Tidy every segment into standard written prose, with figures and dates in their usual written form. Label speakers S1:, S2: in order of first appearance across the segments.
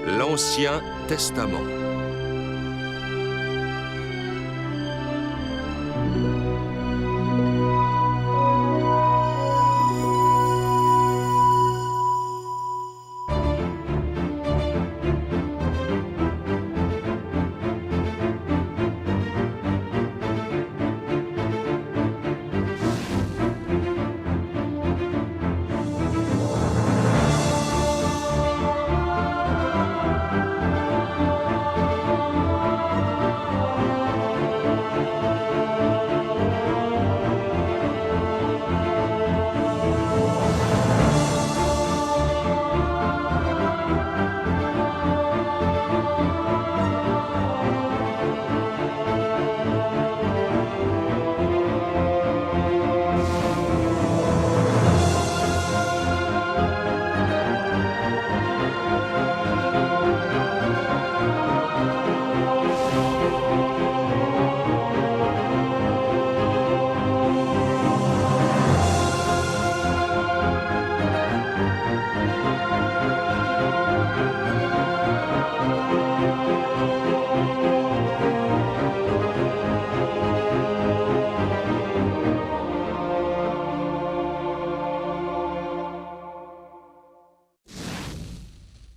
S1: L'Ancien Testament.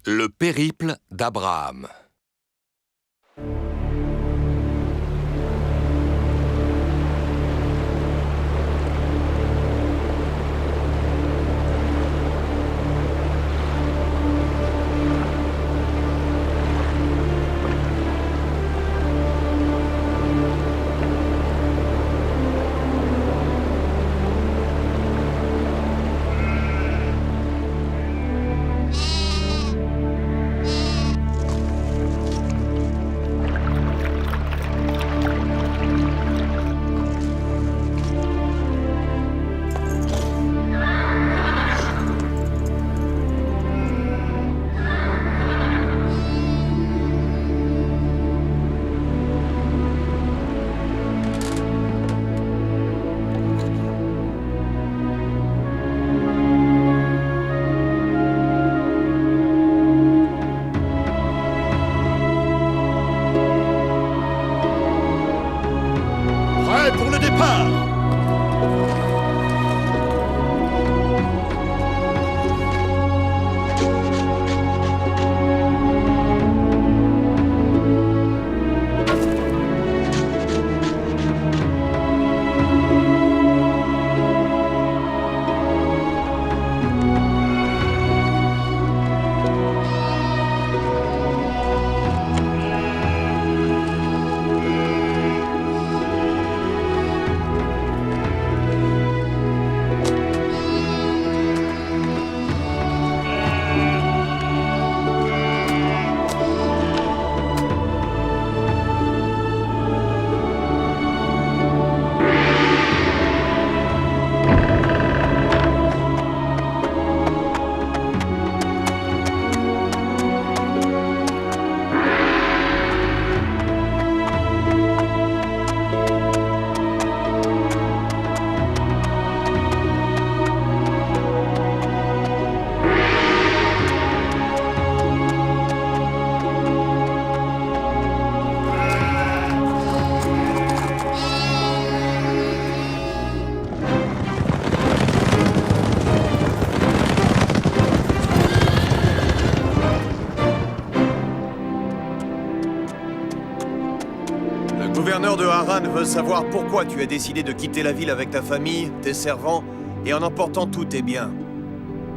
S1: Le périple d'Abraham.
S2: Pour le départ! Le gouverneur de Haran veut savoir pourquoi tu as décidé de quitter la ville avec ta famille, tes servants, et en emportant tous tes biens.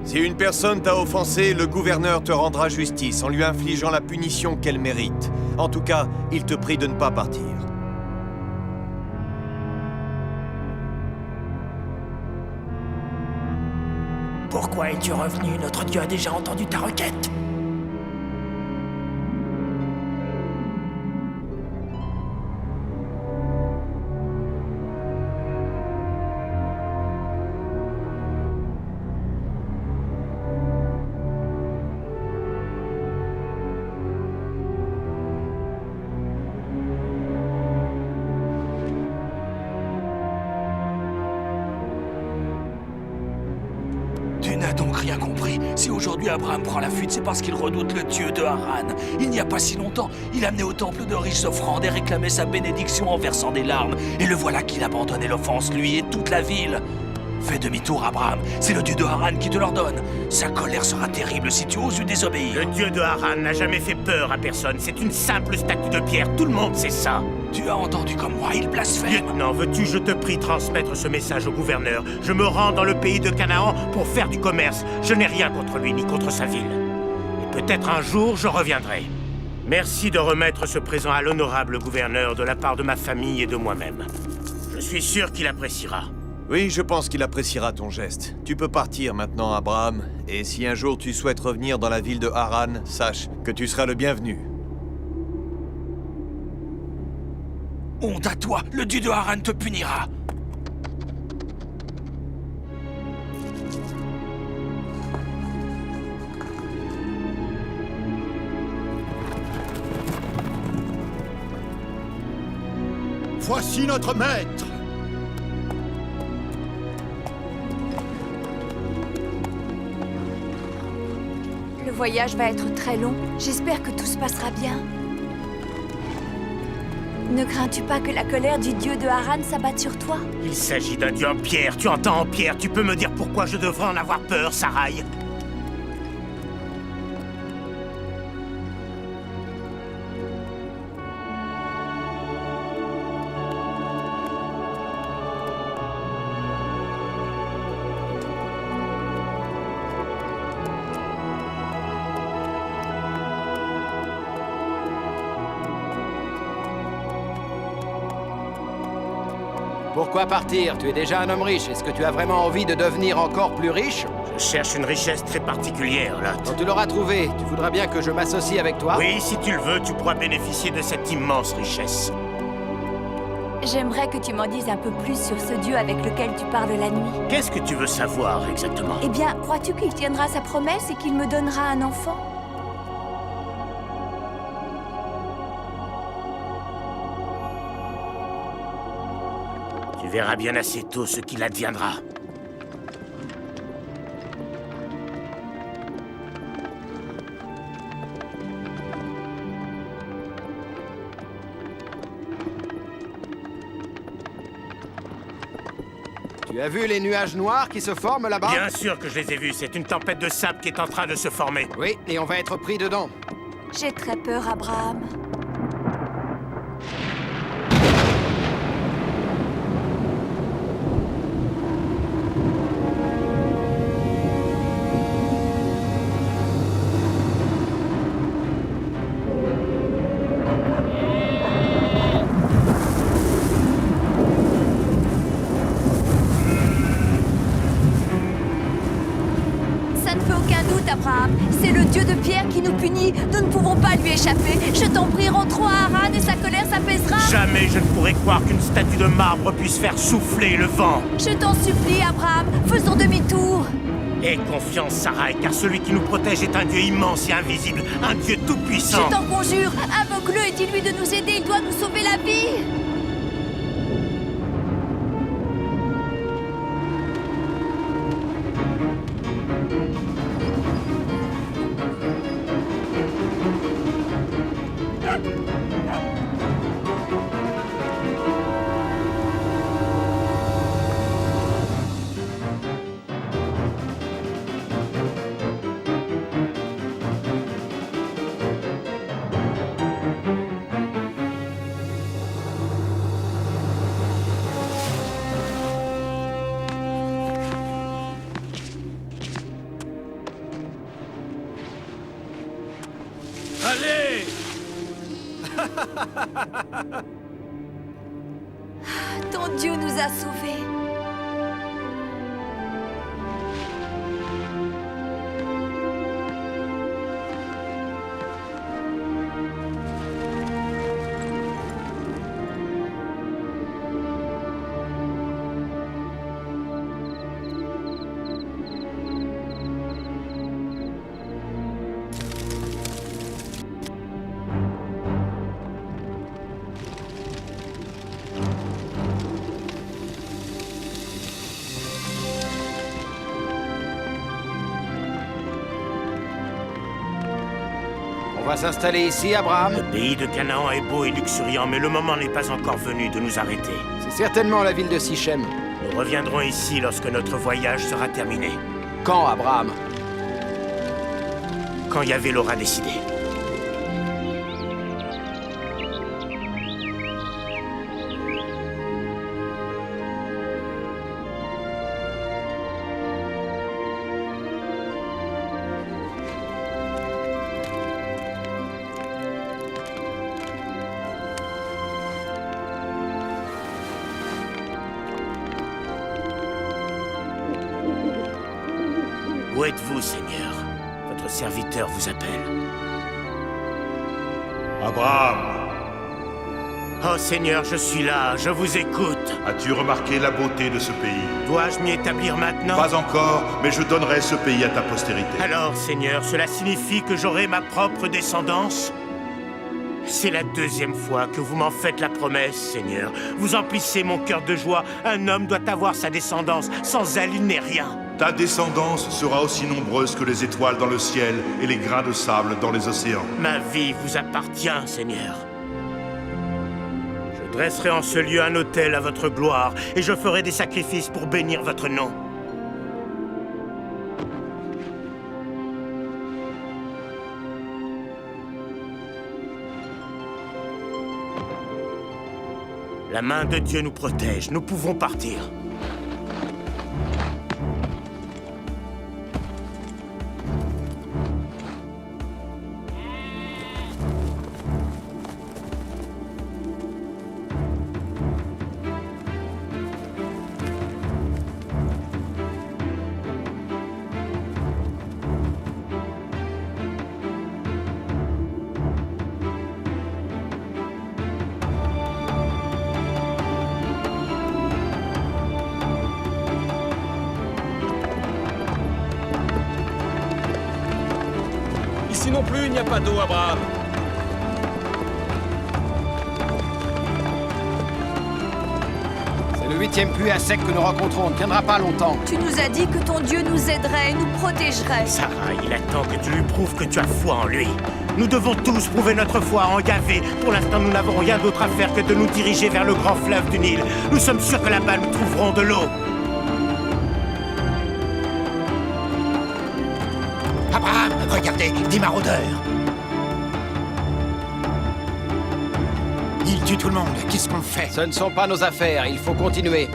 S2: Si une personne t'a offensé, le gouverneur te rendra justice en lui infligeant la punition qu'elle mérite. En tout cas, il te prie de ne pas partir.
S3: Pourquoi es-tu revenu? Notre Dieu a déjà entendu ta requête. donc rien compris. Si aujourd'hui Abraham prend la fuite, c'est parce qu'il redoute le dieu de Haran. Il n'y a pas si longtemps, il amenait au temple de riches offrandes et réclamait sa bénédiction en versant des larmes. Et le voilà qu'il abandonnait l'offense, lui et toute la ville. Fais demi-tour, Abraham. C'est le dieu de Haran qui te l'ordonne. Sa colère sera terrible si tu oses lui désobéir.
S4: Le dieu de Haran n'a jamais fait peur à personne. C'est une simple statue de pierre. Tout le monde sait ça.
S3: Tu as entendu comme moi, il blasphème.
S4: Lieutenant, veux-tu, je te prie, transmettre ce message au gouverneur? Je me rends dans le pays de Canaan pour faire du commerce. Je n'ai rien contre lui ni contre sa ville. Et peut-être un jour, je reviendrai. Merci de remettre ce présent à l'honorable gouverneur de la part de ma famille et de moi-même. Je suis sûr qu'il appréciera.
S2: Oui, je pense qu'il appréciera ton geste. Tu peux partir maintenant, Abraham. Et si un jour tu souhaites revenir dans la ville de Haran, sache que tu seras le bienvenu.
S3: Honte à toi, le dieu de Haran te punira.
S5: Voici notre maître.
S6: Le voyage va être très long. J'espère que tout se passera bien. Ne crains-tu pas que la colère du dieu de Haran s'abatte sur toi?
S4: Il s'agit d'un dieu en pierre. Tu entends en pierre? Tu peux me dire pourquoi je devrais en avoir peur, Sarai?
S7: Pourquoi partir? Tu es déjà un homme riche. Est-ce que tu as vraiment envie de devenir encore plus riche?
S4: Je cherche une richesse très particulière, Lot.
S7: Quand tu l'auras trouvée, tu voudras bien que je m'associe avec toi?
S4: Oui, si tu le veux, tu pourras bénéficier de cette immense richesse.
S6: J'aimerais que tu m'en dises un peu plus sur ce dieu avec lequel tu parles la nuit.
S4: Qu'est-ce que tu veux savoir exactement?
S6: Eh bien, crois-tu qu'il tiendra sa promesse et qu'il me donnera un enfant?
S4: Tu verras bien assez tôt ce qu'il adviendra.
S7: Tu as vu les nuages noirs qui se forment là-bas?
S4: Bien sûr que je les ai vus. C'est une tempête de sable qui est en train de se former.
S7: Oui, et on va être pris dedans.
S6: J'ai très peur, Abraham. C'est le dieu de pierre qui nous punit. Nous ne pouvons pas lui échapper. Je t'en prie, rentrons à Haran et sa colère s'apaisera.
S4: Jamais je ne pourrais croire qu'une statue de marbre puisse faire souffler le vent.
S6: Je t'en supplie, Abraham, faisons demi-tour.
S4: Aie confiance, Sarai, car celui qui nous protège est un dieu immense et invisible, un dieu tout-puissant.
S6: Je t'en conjure, invoque-le et dis-lui de nous aider, il doit nous sauver la vie.
S5: Allez!
S6: Ton Dieu nous a sauvés.
S7: On va s'installer ici, Abraham?
S4: Le pays de Canaan est beau et luxuriant, mais le moment n'est pas encore venu de nous arrêter.
S7: C'est certainement la ville de Sichem.
S4: Nous reviendrons ici lorsque notre voyage sera terminé.
S7: Quand, Abraham?
S4: Quand Yahvé l'aura décidé. Où êtes-vous, Seigneur? Votre serviteur vous appelle.
S5: Abraham,
S4: Oh Seigneur, je suis là, je vous écoute.
S5: as-tu remarqué la beauté de ce pays?
S4: Dois-je m'y établir maintenant?
S5: Pas encore, mais je donnerai ce pays à ta postérité.
S4: Alors, Seigneur, cela signifie que j'aurai ma propre descendance? C'est la deuxième fois que vous m'en faites la promesse, Seigneur. Vous emplissez mon cœur de joie. Un homme doit avoir sa descendance. Sans elle, il n'est rien.
S5: Ta descendance sera aussi nombreuse que les étoiles dans le ciel et les grains de sable dans les océans.
S4: Ma vie vous appartient, Seigneur. Je dresserai en ce lieu un autel à votre gloire, et je ferai des sacrifices pour bénir votre nom. La main de Dieu nous protège, nous pouvons partir.
S8: Ici non plus, il n'y a pas d'eau, Abraham.
S7: C'est le 8e puits à sec que nous rencontrons. On ne tiendra pas longtemps.
S6: Tu nous as dit que ton Dieu nous aiderait et nous protégerait.
S4: Sarah, il attend que tu lui prouves que tu as foi en lui. Nous devons tous prouver notre foi en Yahvé. Pour l'instant, nous n'avons rien d'autre à faire que de nous diriger vers le grand fleuve du Nil. Nous sommes sûrs que là-bas, nous trouverons de l'eau.
S9: Abraham, regardez, des maraudeurs. Ils tuent tout le monde, qu'est-ce qu'on fait?
S7: Ce ne sont pas nos affaires, il faut continuer.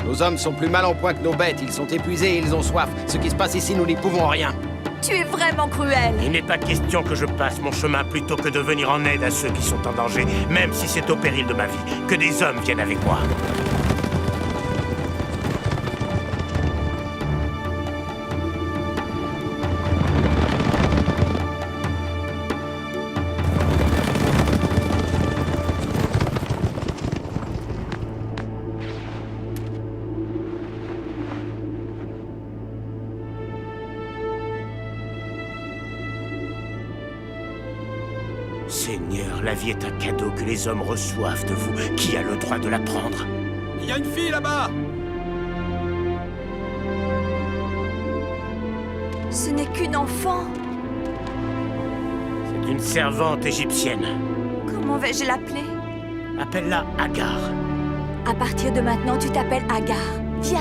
S7: Nos hommes sont plus mal en point que nos bêtes, ils sont épuisés et ils ont soif. Ce qui se passe ici, nous n'y pouvons rien.
S6: Tu es vraiment cruel.
S4: Il n'est pas question que je passe mon chemin plutôt que de venir en aide à ceux qui sont en danger, même si c'est au péril de ma vie. Que des hommes viennent avec moi. Seigneur, la vie est un cadeau que les hommes reçoivent de vous. Qui a le droit de la prendre?
S8: Il y a une fille là-bas.
S6: Ce n'est qu'une enfant.
S4: C'est une servante égyptienne.
S6: Comment vais-je l'appeler?
S4: Appelle-la Agar.
S6: À partir de maintenant, tu t'appelles Agar. Viens.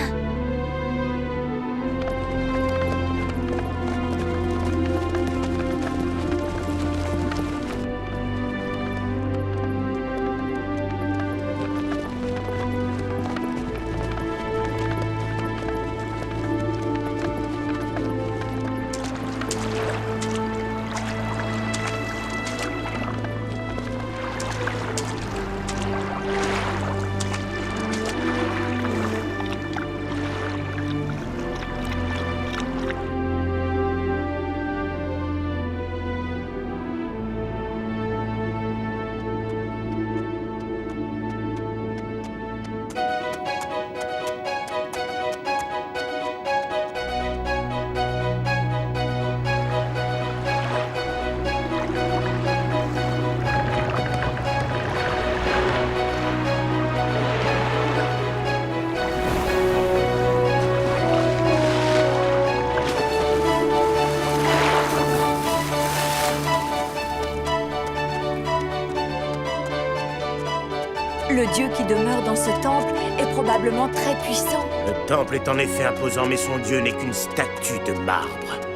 S6: Le dieu qui demeure dans ce temple est probablement très puissant.
S4: Le temple est en effet imposant, mais son dieu n'est qu'une statue de marbre.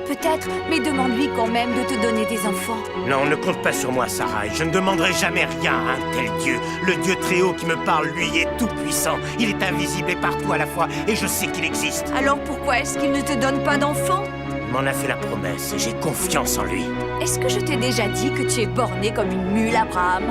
S6: Peut-être, mais demande-lui quand même de te donner des enfants.
S4: Non, ne compte pas sur moi, Sarah. Je ne demanderai jamais rien à un tel dieu. Le dieu très haut qui me parle, lui, est tout puissant. Il est invisible et partout à la fois, et je sais qu'il existe.
S6: Alors pourquoi est-ce qu'il ne te donne pas d'enfants?
S4: Il m'en a fait la promesse et j'ai confiance en lui.
S6: Est-ce que je t'ai déjà dit que tu es borné comme une mule, Abraham?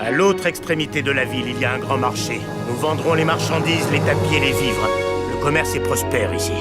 S4: À l'autre extrémité de la ville, il y a un grand marché. Nous vendrons les marchandises, les tapis et les vivres. Le commerce est prospère ici.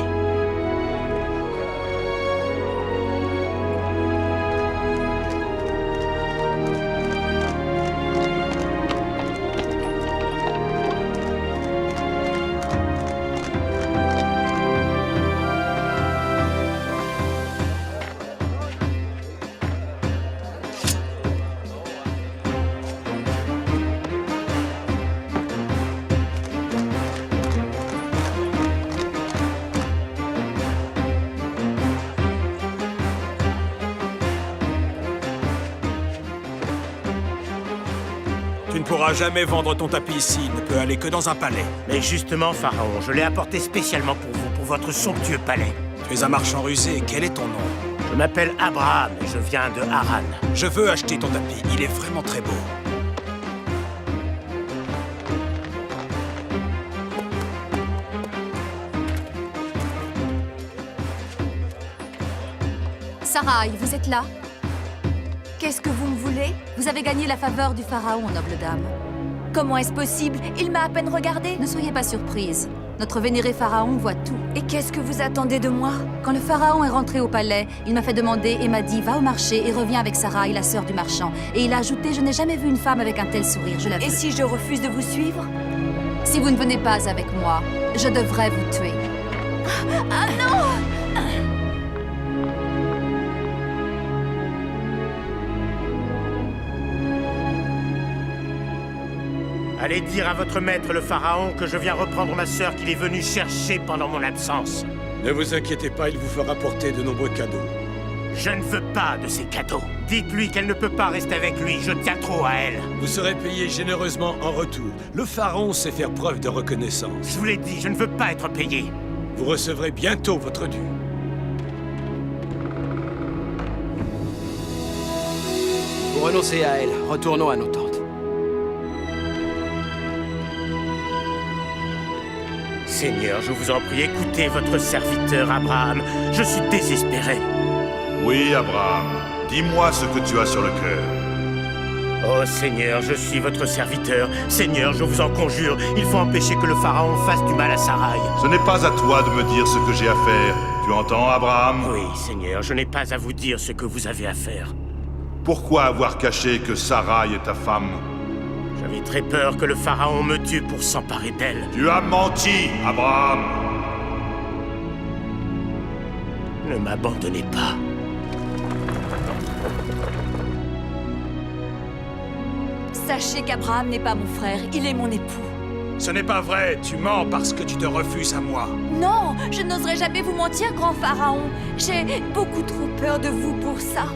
S8: Tu ne pourras jamais vendre ton tapis ici, il ne peut aller que dans un palais.
S4: Mais justement, Pharaon, je l'ai apporté spécialement pour vous, pour votre somptueux palais.
S8: Tu es un marchand rusé, quel est ton nom?
S4: Je m'appelle Abraham et je viens de Haran.
S8: Je veux acheter ton tapis, il est vraiment très beau.
S6: Sarai, vous êtes là? Qu'est-ce que vous me voulez? Vous avez gagné la faveur du pharaon, noble dame. Comment est-ce possible? Il m'a à peine regardé. Ne soyez pas surprise. Notre vénéré pharaon voit tout. Et qu'est-ce que vous attendez de moi? Quand le pharaon est rentré au palais, il m'a fait demander et m'a dit « Va au marché et reviens avec Sarai, la sœur du marchand. » Et il a ajouté « Je n'ai jamais vu une femme avec un tel sourire, je l'avoue. » Et si je refuse de vous suivre? Si vous ne venez pas avec moi, je devrais vous tuer. Ah non!
S4: Allez dire à votre maître, le pharaon, que je viens reprendre ma sœur qu'il est venu chercher pendant mon absence.
S8: Ne vous inquiétez pas, il vous fera porter de nombreux cadeaux.
S4: Je ne veux pas de ces cadeaux. Dites-lui qu'elle ne peut pas rester avec lui, je tiens trop à elle.
S8: Vous serez payé généreusement en retour. Le pharaon sait faire preuve de reconnaissance.
S4: Je vous l'ai dit, je ne veux pas être payé.
S8: Vous recevrez bientôt votre dû.
S7: Vous renoncez à elle. Retournons à nos tentes.
S4: Seigneur, je vous en prie, écoutez votre serviteur Abraham. Je suis désespéré.
S5: Oui, Abraham, dis-moi ce que tu as sur le cœur.
S4: Oh Seigneur, je suis votre serviteur. Seigneur, je vous en conjure, il faut empêcher que le pharaon fasse du mal à Sarai.
S5: Ce n'est pas à toi de me dire ce que j'ai à faire. Tu entends, Abraham?
S4: Oui, Seigneur, je n'ai pas à vous dire ce que vous avez à faire.
S5: Pourquoi avoir caché que Sarai est ta femme?
S4: J'avais très peur que le pharaon me tue pour s'emparer d'elle.
S5: Tu as menti, Abraham!
S4: Ne m'abandonnez pas.
S6: Sachez qu'Abraham n'est pas mon frère, il est mon époux.
S8: Ce n'est pas vrai, tu mens parce que tu te refuses à moi.
S6: Non, je n'oserais jamais vous mentir, grand pharaon. J'ai beaucoup trop peur de vous pour ça.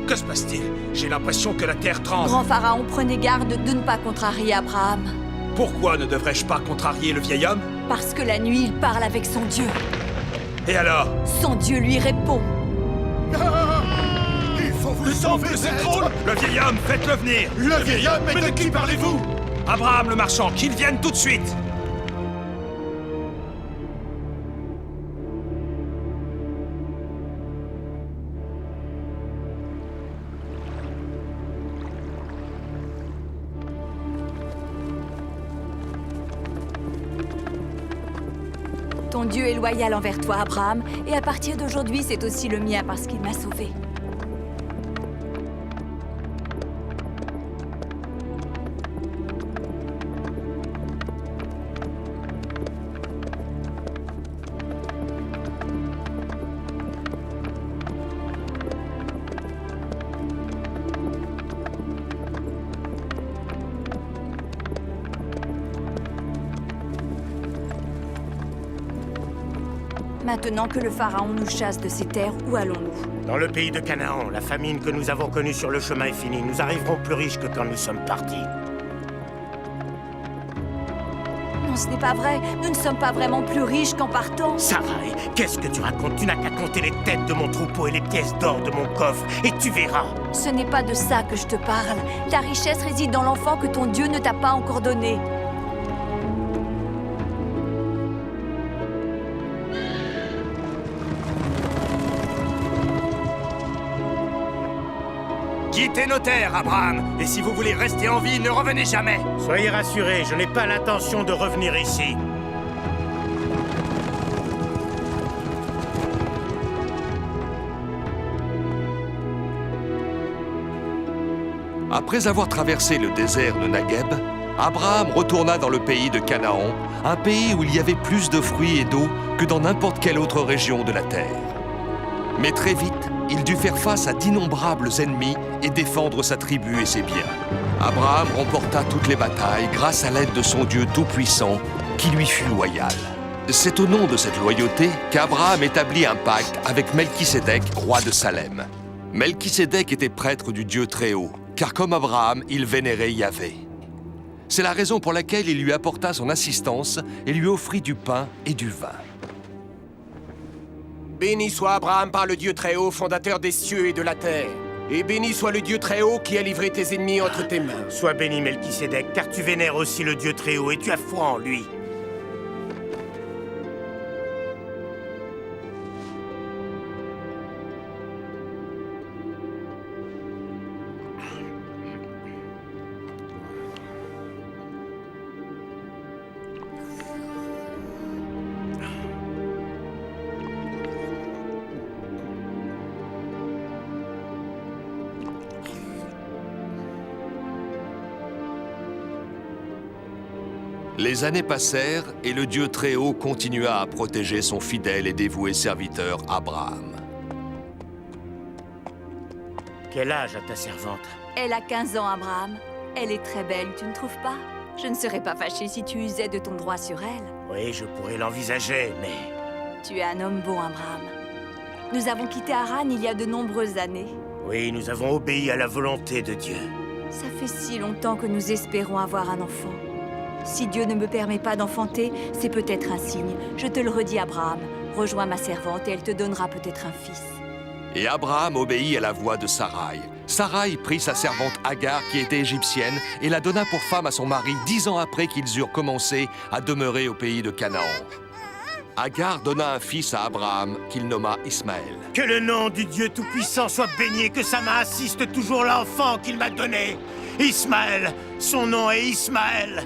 S8: Que se passe-t-il? J'ai l'impression que la terre tremble.
S6: Grand pharaon, prenez garde de ne pas contrarier Abraham.
S8: Pourquoi ne devrais-je pas contrarier le vieil homme?
S6: Parce que la nuit, il parle avec son Dieu.
S8: Et alors?
S6: Son Dieu lui répond.
S9: Il faut vous sauver, c'est trop.
S8: Le vieil homme, faites-le venir!
S9: Le vieil homme, mais de qui parlez-vous?
S8: Abraham le marchand, qu'il vienne tout de suite!
S6: Ton Dieu est loyal envers toi, Abraham, et à partir d'aujourd'hui, c'est aussi le mien parce qu'il m'a sauvé. Maintenant que le pharaon nous chasse de ses terres, où allons-nous?
S4: Dans le pays de Canaan, la famine que nous avons connue sur le chemin est finie. Nous arriverons plus riches que quand nous sommes partis.
S6: Non, ce n'est pas vrai. Nous ne sommes pas vraiment plus riches qu'en partant.
S4: Sarai, qu'est-ce que tu racontes? Tu n'as qu'à compter les têtes de mon troupeau et les pièces d'or de mon coffre, et tu verras.
S6: Ce n'est pas de ça que je te parle. Ta richesse réside dans l'enfant que ton Dieu ne t'a pas encore donné.
S3: Quittez nos terres, Abraham. Et si vous voulez rester en vie, ne revenez jamais.
S4: Soyez rassurés, je n'ai pas l'intention de revenir ici.
S1: Après avoir traversé le désert de Negueb, Abraham retourna dans le pays de Canaan, un pays où il y avait plus de fruits et d'eau que dans n'importe quelle autre région de la terre. Mais très vite, il dut faire face à d'innombrables ennemis et défendre sa tribu et ses biens. Abraham remporta toutes les batailles grâce à l'aide de son Dieu tout-puissant qui lui fut loyal. C'est au nom de cette loyauté qu'Abraham établit un pacte avec Melchisédek, roi de Salem. Melchisédek était prêtre du Dieu Très-Haut, car comme Abraham, il vénérait Yahvé. C'est la raison pour laquelle il lui apporta son assistance et lui offrit du pain et du vin.
S10: Béni soit Abraham par le Dieu Très-Haut, fondateur des cieux et de la terre. Et béni soit le Dieu Très-Haut qui a livré tes ennemis entre tes mains.
S4: Sois béni, Melchisédek, car tu vénères aussi le Dieu Très-Haut et tu as foi en lui.
S1: Les années passèrent et le Dieu Très-Haut continua à protéger son fidèle et dévoué serviteur Abraham.
S4: Quel âge a ta servante?
S6: Elle a 15 ans, Abraham. Elle est très belle, tu ne trouves pas? Je ne serais pas fâchée si tu usais de ton droit sur elle.
S4: Oui, je pourrais l'envisager, mais...
S6: Tu es un homme bon, Abraham. Nous avons quitté Haran il y a de nombreuses années.
S4: Oui, nous avons obéi à la volonté de Dieu.
S6: Ça fait si longtemps que nous espérons avoir un enfant. Si Dieu ne me permet pas d'enfanter, c'est peut-être un signe. Je te le redis, Abraham. Rejoins ma servante et elle te donnera peut-être un fils.
S1: Et Abraham obéit à la voix de Sarai. Sarai prit sa servante Agar, qui était égyptienne, et la donna pour femme à son mari 10 ans après qu'ils eurent commencé à demeurer au pays de Canaan. Agar donna un fils à Abraham, qu'il nomma Ismaël.
S4: Que le nom du Dieu Tout-Puissant soit béni et que sa main assiste toujours l'enfant qu'il m'a donné. Ismaël, son nom est Ismaël.